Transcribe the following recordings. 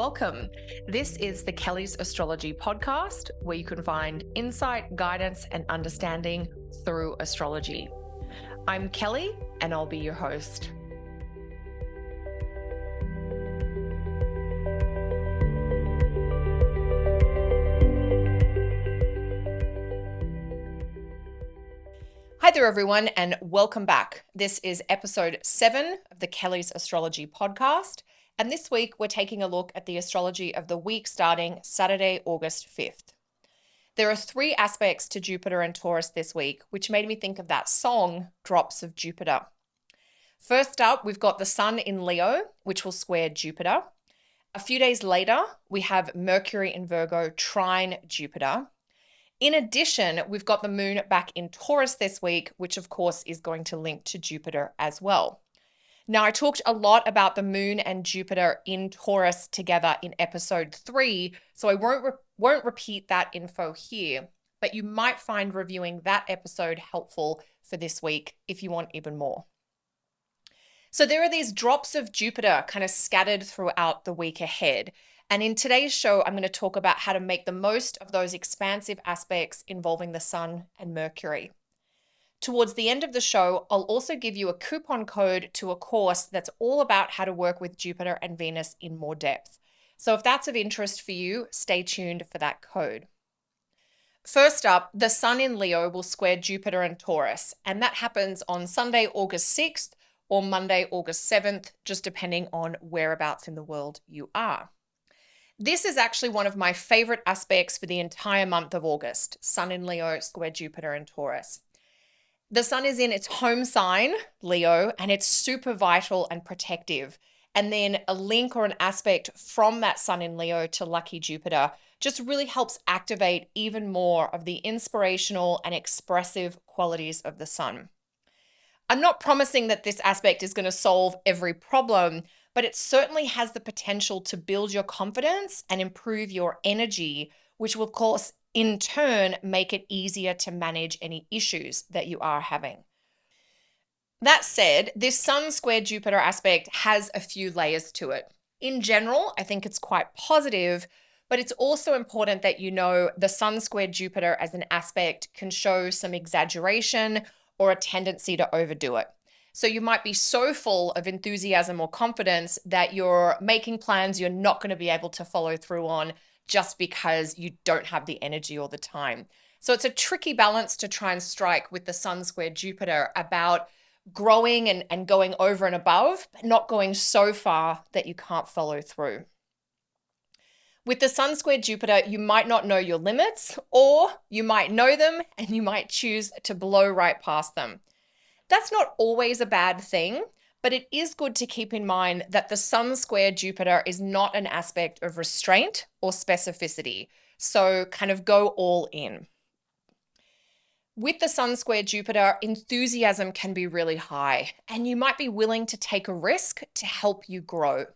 welcome. This is the Kelly's Astrology podcast, where you can find insight, guidance, and understanding through astrology. I'm Kelly, and I'll be your host. Hi there, everyone, and welcome back. This is episode 7 of the Kelly's Astrology podcast. And this week, we're taking a look at the astrology of the week starting Saturday, August 5th. There are 3 aspects to Jupiter and Taurus this week, which made me think of that song, Drops of Jupiter. First up, we've got the Sun in Leo, which will square Jupiter. A few days later, we have Mercury in Virgo trine Jupiter. In addition, we've got the moon back in Taurus this week, which of course is going to link to Jupiter as well. Now, I talked a lot about the moon and Jupiter in Taurus together in episode 3, so I won't repeat that info here, but you might find reviewing that episode helpful for this week if you want even more. So there are these drops of Jupiter kind of scattered throughout the week ahead. And in today's show, I'm going to talk about how to make the most of those expansive aspects involving the Sun and Mercury. Towards the end of the show, I'll also give you a coupon code to a course that's all about how to work with Jupiter and Venus in more depth. So if that's of interest for you, stay tuned for that code. First up, the Sun in Leo will square Jupiter and Taurus, and that happens on Sunday, August 6th or Monday, August 7th, just depending on whereabouts in the world you are. This is actually one of my favorite aspects for the entire month of August, Sun in Leo square Jupiter and Taurus. The Sun is in its home sign, Leo, and it's super vital and protective. And then a link or an aspect from that Sun in Leo to lucky Jupiter just really helps activate even more of the inspirational and expressive qualities of the Sun. I'm not promising that this aspect is going to solve every problem, but it certainly has the potential to build your confidence and improve your energy, which will, of course, in turn, make it easier to manage any issues that you are having. That said, this Sun square Jupiter aspect has a few layers to it. In general, I think it's quite positive, but it's also important that you know the Sun square Jupiter as an aspect can show some exaggeration or a tendency to overdo it. So you might be so full of enthusiasm or confidence that you're making plans you're not going to be able to follow through on just because you don't have the energy all the time. So it's a tricky balance to try and strike with the Sun square Jupiter about growing and going over and above, but not going so far that you can't follow through. With the Sun square Jupiter, you might not know your limits, or you might know them and you might choose to blow right past them. That's not always a bad thing, but it is good to keep in mind that the Sun square Jupiter is not an aspect of restraint or specificity. So kind of go all in. With the Sun square Jupiter, enthusiasm can be really high, and you might be willing to take a risk to help you grow.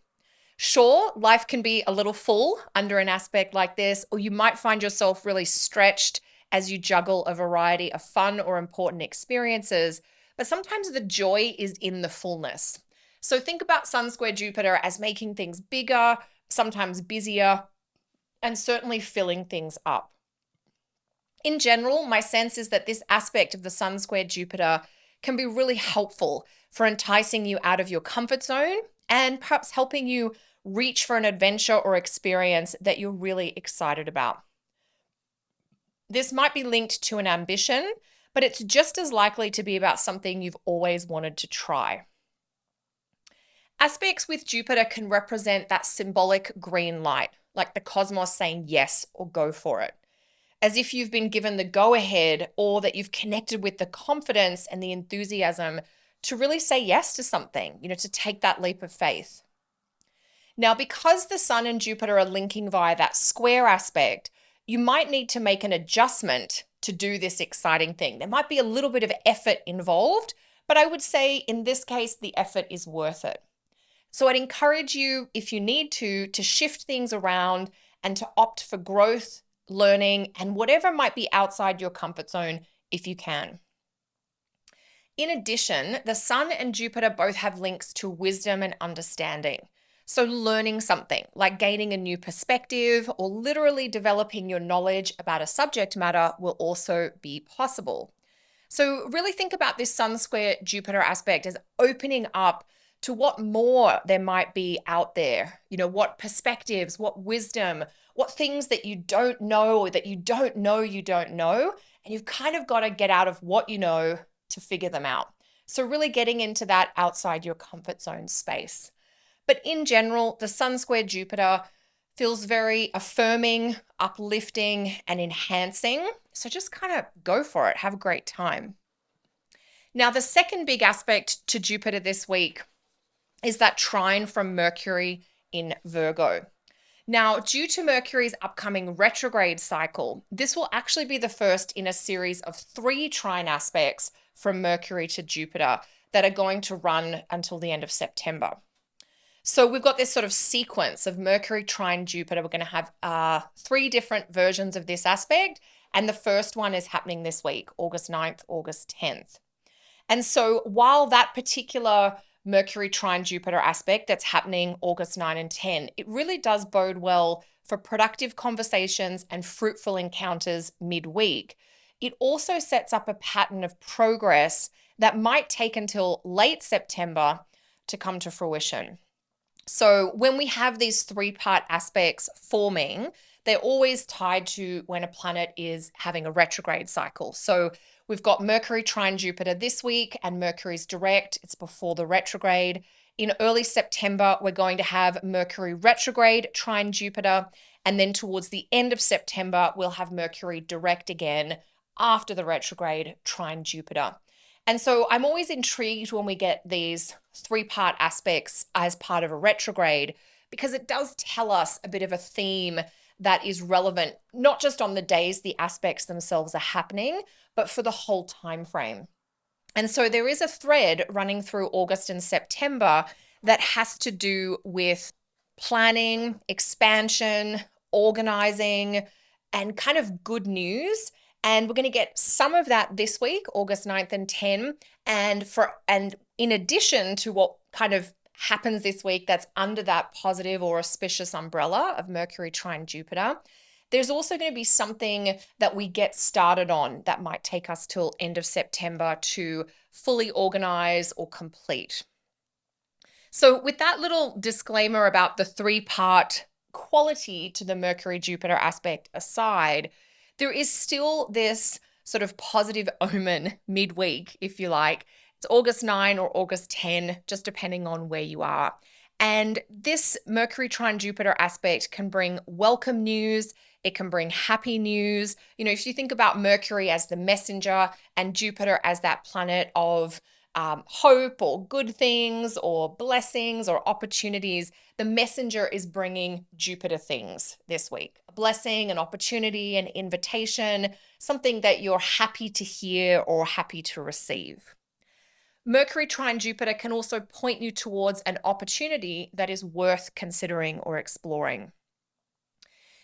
Sure, life can be a little full under an aspect like this, or you might find yourself really stretched as you juggle a variety of fun or important experiences. But sometimes the joy is in the fullness. So think about Sun square Jupiter as making things bigger, sometimes busier, and certainly filling things up. In general, my sense is that this aspect of the Sun square Jupiter can be really helpful for enticing you out of your comfort zone and perhaps helping you reach for an adventure or experience that you're really excited about. This might be linked to an ambition, but it's just as likely to be about something you've always wanted to try. Aspects with Jupiter can represent that symbolic green light, like the cosmos saying yes or go for it, as if you've been given the go-ahead or that you've connected with the confidence and the enthusiasm to really say yes to something, to take that leap of faith. Now, because the Sun and Jupiter are linking via that square aspect, you might need to make an adjustment to do this exciting thing. There might be a little bit of effort involved, but I would say in this case, the effort is worth it. So I'd encourage you, if you need to shift things around and to opt for growth, learning, and whatever might be outside your comfort zone if you can. In addition, the Sun and Jupiter both have links to wisdom and understanding. So learning something like gaining a new perspective or literally developing your knowledge about a subject matter will also be possible. So really think about this Sun square Jupiter aspect as opening up to what more there might be out there. What perspectives, what wisdom, what things that you don't know or that you don't know you don't know. And you've kind of got to get out of what you know to figure them out. So really getting into that outside your comfort zone space. But in general, the Sun square Jupiter feels very affirming, uplifting, and enhancing. So just kind of go for it. Have a great time. Now, the second big aspect to Jupiter this week is that trine from Mercury in Virgo. Now, due to Mercury's upcoming retrograde cycle, this will actually be the first in a series of 3 trine aspects from Mercury to Jupiter that are going to run until the end of September. So we've got this sort of sequence of Mercury trine Jupiter. We're going to have 3 different versions of this aspect. And the first one is happening this week, August 9th, August 10th. And so while that particular Mercury trine Jupiter aspect that's happening August 9 and 10, it really does bode well for productive conversations and fruitful encounters midweek. It also sets up a pattern of progress that might take until late September to come to fruition. So when we have these 3-part aspects forming, they're always tied to when a planet is having a retrograde cycle. So we've got Mercury trine Jupiter this week and Mercury's direct. It's before the retrograde. In early September, we're going to have Mercury retrograde trine Jupiter. And then towards the end of September, we'll have Mercury direct again after the retrograde trine Jupiter. And so I'm always intrigued when we get these 3-part aspects as part of a retrograde, because it does tell us a bit of a theme that is relevant, not just on the days the aspects themselves are happening, but for the whole time frame. And so there is a thread running through August and September that has to do with planning, expansion, organizing, and kind of good news. And we're going to get some of that this week, August 9th and 10. And in addition to what kind of happens this week that's under that positive or auspicious umbrella of Mercury trine Jupiter, there's also going to be something that we get started on that might take us till end of September to fully organize or complete. So with that little disclaimer about the 3-part quality to the Mercury Jupiter aspect aside, there is still this sort of positive omen midweek, if you like. It's August 9 or August 10, just depending on where you are. And this Mercury trine Jupiter aspect can bring welcome news. It can bring happy news. If you think about Mercury as the messenger and Jupiter as that planet of hope or good things or blessings or opportunities, the messenger is bringing Jupiter things this week. A blessing, an opportunity, an invitation, something that you're happy to hear or happy to receive. Mercury trine Jupiter can also point you towards an opportunity that is worth considering or exploring.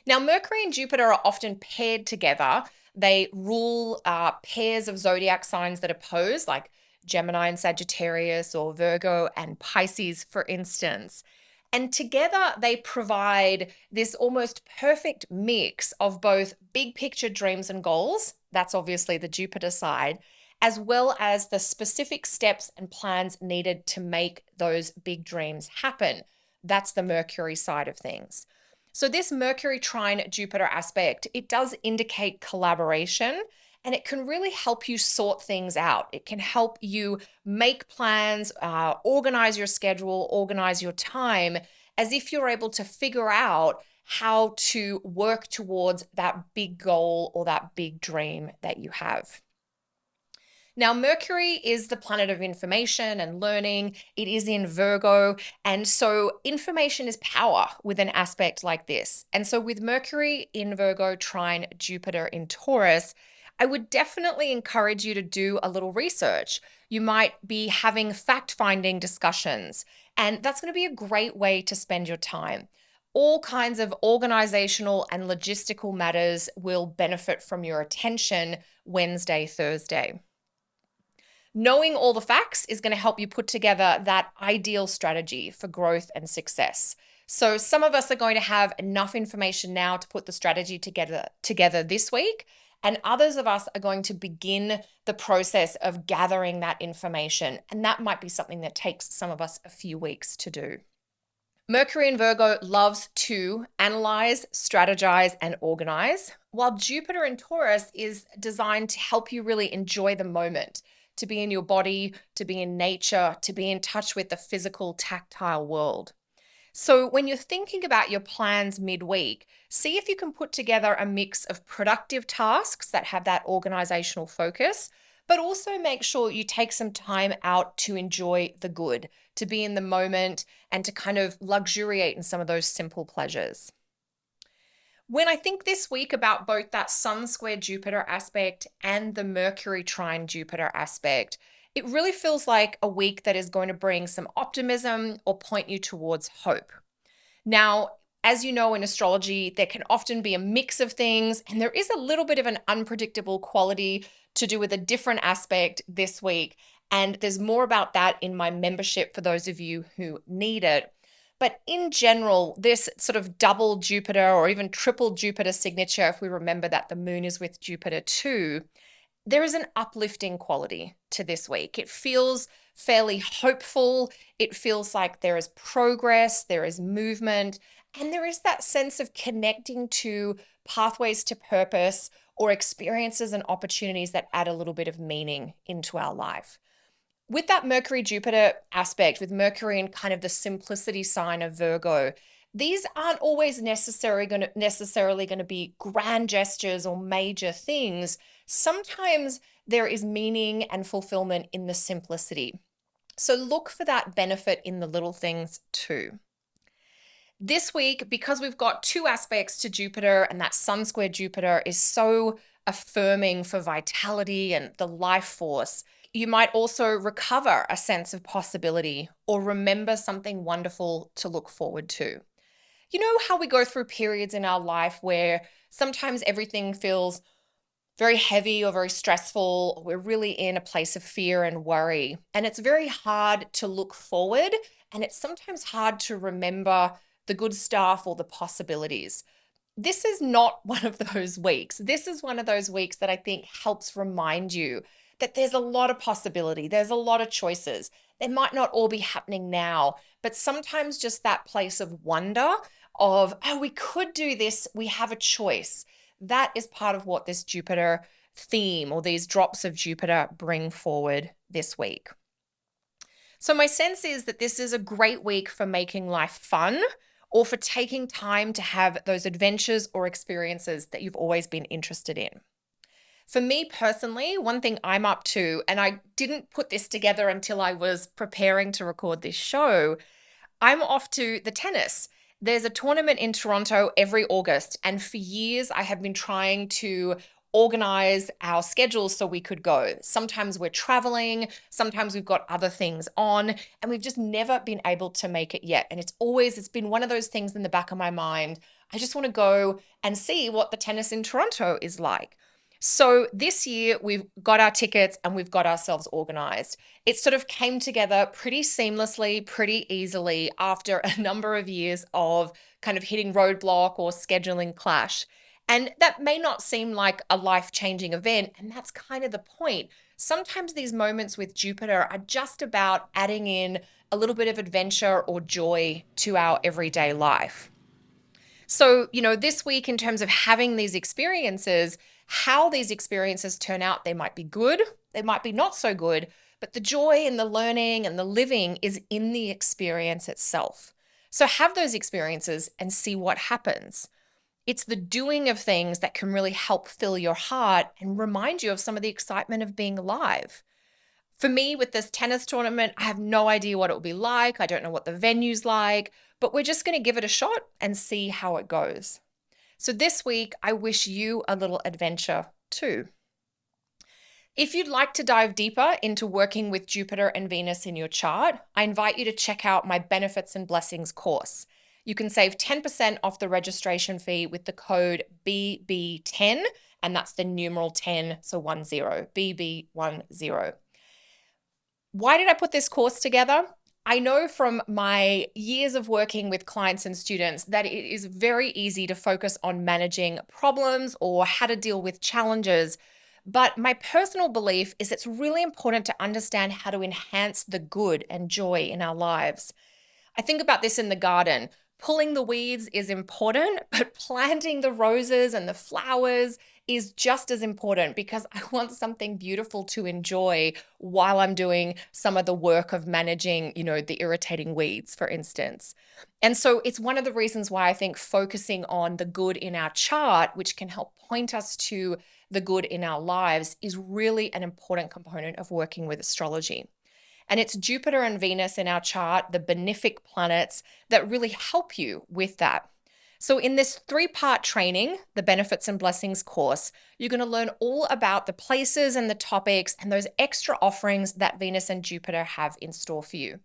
Now, Mercury and Jupiter are often paired together. They rule pairs of zodiac signs that oppose, like Gemini and Sagittarius, or Virgo and Pisces, for instance. And together they provide this almost perfect mix of both big picture dreams and goals, that's obviously the Jupiter side, as well as the specific steps and plans needed to make those big dreams happen. That's the Mercury side of things. So this Mercury trine Jupiter aspect, it does indicate collaboration, and it can really help you sort things out. It can help you make plans, organize your schedule, organize your time, as if you're able to figure out how to work towards that big goal or that big dream that you have. Now, Mercury is the planet of information and learning. It is in Virgo. And so information is power with an aspect like this. And so with Mercury in Virgo trine Jupiter in Taurus, I would definitely encourage you to do a little research. You might be having fact-finding discussions, and that's going to be a great way to spend your time. All kinds of organizational and logistical matters will benefit from your attention Wednesday, Thursday. Knowing all the facts is going to help you put together that ideal strategy for growth and success. So some of us are going to have enough information now to put the strategy together this week, and others of us are going to begin the process of gathering that information. And that might be something that takes some of us a few weeks to do. Mercury in Virgo loves to analyze, strategize, and organize, while Jupiter in Taurus is designed to help you really enjoy the moment, to be in your body, to be in nature, to be in touch with the physical, tactile world. So when you're thinking about your plans midweek, see if you can put together a mix of productive tasks that have that organizational focus, but also make sure you take some time out to enjoy the good, to be in the moment, and to kind of luxuriate in some of those simple pleasures. When I think this week about both that Sun square Jupiter aspect and the Mercury trine Jupiter aspect, it really feels like a week that is going to bring some optimism or point you towards hope. Now, as you know, in astrology, there can often be a mix of things, and there is a little bit of an unpredictable quality to do with a different aspect this week. And there's more about that in my membership for those of you who need it. But in general, this sort of double Jupiter or even triple Jupiter signature, if we remember that the moon is with Jupiter too, there is an uplifting quality to this week. It feels fairly hopeful. It feels like there is progress, there is movement, and there is that sense of connecting to pathways to purpose or experiences and opportunities that add a little bit of meaning into our life. With that Mercury-Jupiter aspect, with Mercury in kind of the simplicity sign of Virgo, these aren't always necessarily going to be grand gestures or major things. Sometimes there is meaning and fulfillment in the simplicity. So look for that benefit in the little things too. This week, because we've got two aspects to Jupiter, and that Sun square Jupiter is so affirming for vitality and the life force, you might also recover a sense of possibility or remember something wonderful to look forward to. You know how we go through periods in our life where sometimes everything feels very heavy or very stressful, or we're really in a place of fear and worry, and it's very hard to look forward, and it's sometimes hard to remember the good stuff or the possibilities. This is not one of those weeks. This is one of those weeks that I think helps remind you that there's a lot of possibility. There's a lot of choices. They might not all be happening now, but sometimes just that place of wonder of, oh, we could do this. We have a choice. That is part of what this Jupiter theme or these drops of Jupiter bring forward this week. So my sense is that this is a great week for making life fun or for taking time to have those adventures or experiences that you've always been interested in. For me personally, one thing I'm up to, and I didn't put this together until I was preparing to record this show, I'm off to the tennis. There's a tournament in Toronto every August, and for years I have been trying to organize our schedules so we could go. Sometimes we're traveling, sometimes we've got other things on, and we've just never been able to make it yet. And it's been one of those things in the back of my mind. I just want to go and see what the tennis in Toronto is like. So this year we've got our tickets and we've got ourselves organized. It sort of came together pretty seamlessly, pretty easily after a number of years of kind of hitting roadblock or scheduling clash. And that may not seem like a life-changing event, and that's kind of the point. Sometimes these moments with Jupiter are just about adding in a little bit of adventure or joy to our everyday life. So, this week in terms of having these experiences, how these experiences turn out, they might be good, they might be not so good, but the joy and the learning and the living is in the experience itself. So have those experiences and see what happens. It's the doing of things that can really help fill your heart and remind you of some of the excitement of being alive. For me, with this tennis tournament, I have no idea what it will be like. I don't know what the venue's like, but we're just going to give it a shot and see how it goes. So this week, I wish you a little adventure too. If you'd like to dive deeper into working with Jupiter and Venus in your chart, I invite you to check out my Benefits and Blessings course. You can save 10% off the registration fee with the code BB10, and that's the numeral 10, so 10, BB10. Why did I put this course together? I know from my years of working with clients and students that it is very easy to focus on managing problems or how to deal with challenges. But my personal belief is it's really important to understand how to enhance the good and joy in our lives. I think about this in the garden. Pulling the weeds is important, but planting the roses and the flowers is just as important because I want something beautiful to enjoy while I'm doing some of the work of managing, the irritating weeds, for instance. And so it's one of the reasons why I think focusing on the good in our chart, which can help point us to the good in our lives, is really an important component of working with astrology. And it's Jupiter and Venus in our chart, the benefic planets, that really help you with that. So in this 3-part training, the Benefits and Blessings course, you're going to learn all about the places and the topics and those extra offerings that Venus and Jupiter have in store for you.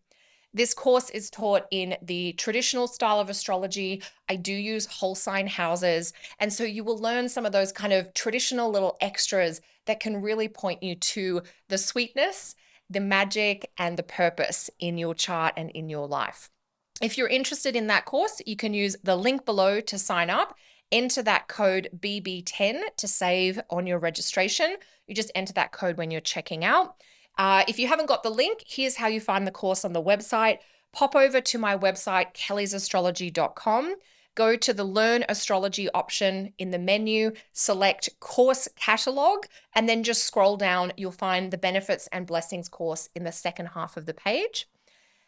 This course is taught in the traditional style of astrology. I do use whole sign houses. And so you will learn some of those kind of traditional little extras that can really point you to the sweetness, the magic, and the purpose in your chart and in your life. If you're interested in that course, you can use the link below to sign up. Enter that code BB10 to save on your registration. You just enter that code when you're checking out. If you haven't got the link, here's how you find the course on the website. Pop over to my website, kellysastrology.com. Go to the Learn Astrology option in the menu, select Course Catalog, and then just scroll down. You'll find the Benefits and Blessings course in the second half of the page.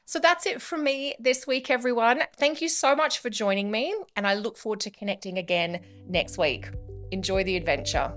So that's it from me this week, everyone. Thank you so much for joining me, and I look forward to connecting again next week. Enjoy the adventure.